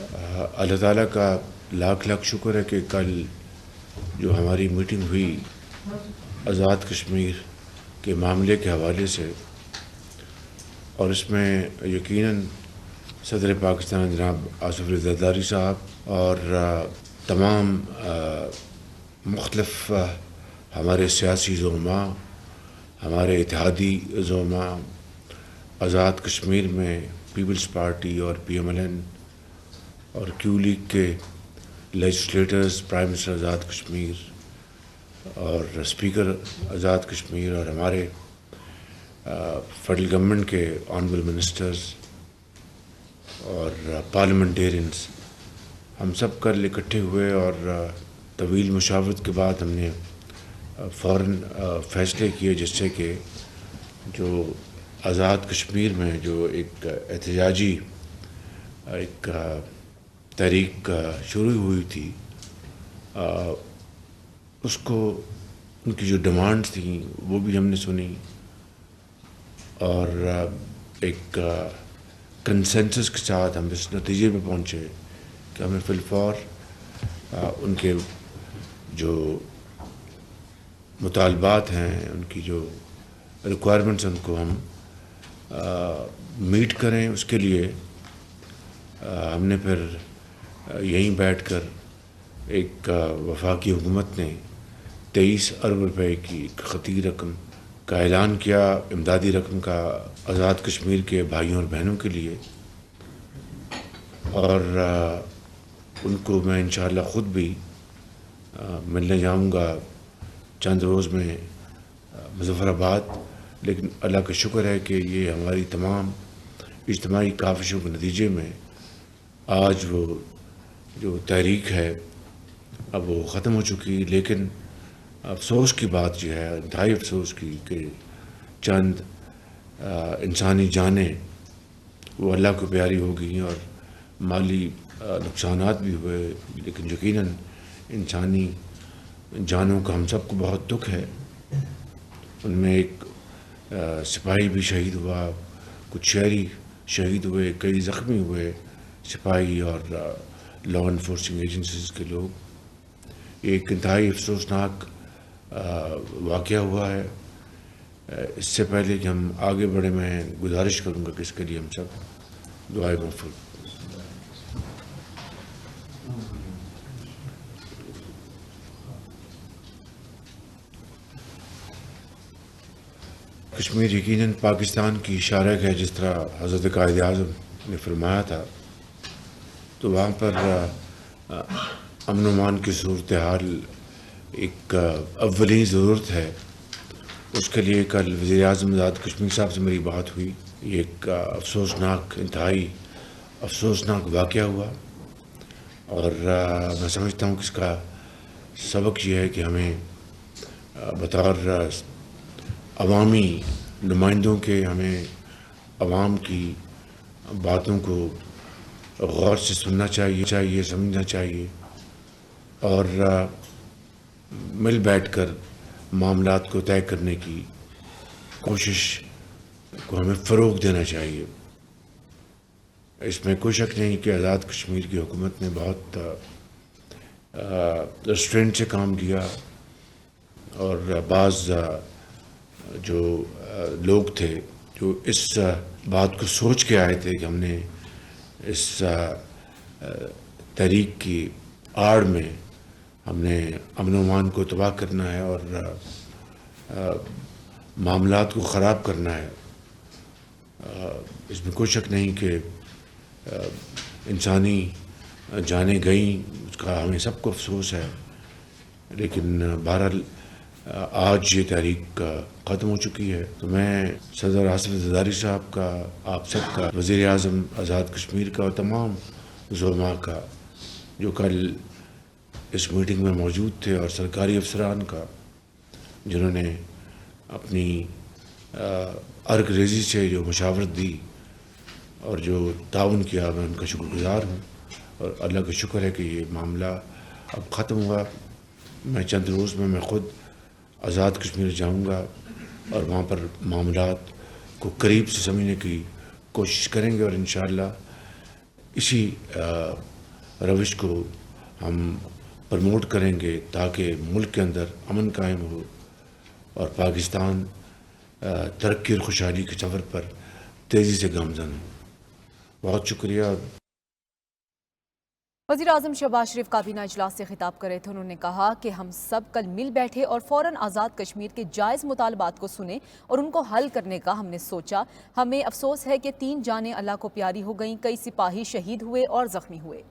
اللہ تعالیٰ کا لاکھ لاکھ شکر ہے کہ کل جو ہماری میٹنگ ہوئی آزاد کشمیر کے معاملے کے حوالے سے، اور اس میں یقیناً صدر پاکستان جناب آصف علی زرداری صاحب اور تمام مختلف ہمارے سیاسی زعماء، ہمارے اتحادی زعماء، آزاد کشمیر میں پیپلز پارٹی اور PMLN اور کیو لیگ کے legislators, prime minister Azad Kashmir اور اسپیکر آزاد کشمیر اور ہمارے فیڈرل گورنمنٹ کے آنریبل منسٹرز اور پارلیمنٹیرینز، ہم سب کل اکٹھے ہوئے اور طویل مشاورت کے بعد ہم نے فوراً فیصلے کیے، جس سے کہ جو آزاد کشمیر میں جو ایک احتجاجی ایک تحریک شروع ہوئی تھی، اس کو ان کی جو ڈیمانڈس تھیں وہ بھی ہم نے سنی، اور ایک کنسنسس کے ساتھ ہم اس نتیجے پہ پہنچے کہ ہمیں فی الفور ان کے جو مطالبات ہیں، ان کی جو ریکوائرمنٹس، ان کو ہم میٹ کریں۔ اس کے لیے ہم نے پھر یہیں بیٹھ کر ایک وفاقی حکومت نے 23 ارب روپے کی ایک خطیر رقم کا اعلان کیا، امدادی رقم کا، آزاد کشمیر کے بھائیوں اور بہنوں کے لیے، اور ان کو میں انشاءاللہ خود بھی ملنے جاؤں گا چند روز میں مظفر آباد۔ لیکن اللہ کا شکر ہے کہ یہ ہماری تمام اجتماعی کاوشوں کے نتیجے میں آج وہ جو تحریک ہے اب وہ ختم ہو چکی۔ لیکن افسوس کی بات یہ ہے، انتہائی افسوس کی، کہ چند انسانی جانیں وہ اللہ کو پیاری ہو گئیں اور مالی نقصانات بھی ہوئے، لیکن یقیناً انسانی جانوں کا ہم سب کو بہت دکھ ہے۔ ان میں ایک سپاہی بھی شہید ہوا، کچھ شہری شہید ہوئے، کئی زخمی ہوئے سپاہی اور لا انفورسنگ ایجنسیز کے لوگ۔ یہ ایک انتہائی افسوسناک واقعہ ہوا ہے۔ اس سے پہلے کہ ہم آگے بڑھیں، میں گزارش کروں گا کہ اس کے لیے ہم سب دعائیں موصول۔ کشمیر یقیناً پاکستان کی شارک ہے، جس طرح حضرت قائد اعظم نے فرمایا تھا، تو وہاں پر امن و امان کی صورتحال ایک اولین ضرورت ہے۔ اس کے لیے کل وزیر اعظم آزاد کشمیر صاحب سے میری بات ہوئی۔ یہ ایک افسوسناک، انتہائی افسوسناک واقعہ ہوا، اور میں سمجھتا ہوں کہ اس کا سبق یہ ہے کہ ہمیں بطور عوامی نمائندوں کے ہمیں عوام کی باتوں کو غور سے سننا چاہیے، سمجھنا چاہیے، اور مل بیٹھ کر معاملات کو طے کرنے کی کوشش کو ہمیں فروغ دینا چاہیے۔ اس میں کوئی شک نہیں کہ آزاد کشمیر کی حکومت نے بہت ریسٹرینٹ سے کام لیا، اور بعض جو لوگ تھے جو اس بات کو سوچ کے آئے تھے کہ ہم نے اس تحریک کی آڑ میں ہم نے امن و امان کو تباہ کرنا ہے اور معاملات کو خراب کرنا ہے، اس میں کوئی شک نہیں کہ انسانی جانیں گئیں، اس کا ہمیں سب کو افسوس ہے۔ لیکن بہرحال آج یہ تحریک ختم ہو چکی ہے، تو میں صدر آصف زرداری صاحب کا، آپ سب کا، وزیر اعظم آزاد کشمیر کا اور تمام زعماء کا جو کل اس میٹنگ میں موجود تھے، اور سرکاری افسران کا جنہوں نے اپنی ارگ ریزی سے جو مشاورت دی اور جو تعاون کیا، میں ان کا شکر گزار ہوں، اور اللہ کا شکر ہے کہ یہ معاملہ اب ختم ہوا۔ میں چند روز میں خود آزاد کشمیر جاؤں گا اور وہاں پر معاملات کو قریب سے سمجھنے کی کوشش کریں گے، اور انشاءاللہ اسی روش کو ہم پروموٹ کریں گے تاکہ ملک کے اندر امن قائم ہو اور پاکستان ترقی اور خوشحالی کے سفر پر تیزی سے گامزن ہو۔ بہت شکریہ۔ وزیر اعظم شہباز شریف کابینہ اجلاس سے خطاب کر رہے تھے، انہوں نے کہا کہ ہم سب کل مل بیٹھے اور فوراً آزاد کشمیر کے جائز مطالبات کو سنیں اور ان کو حل کرنے کا ہم نے سوچا۔ ہمیں افسوس ہے کہ 3 جانیں اللہ کو پیاری ہو گئیں، کئی سپاہی شہید ہوئے اور زخمی ہوئے۔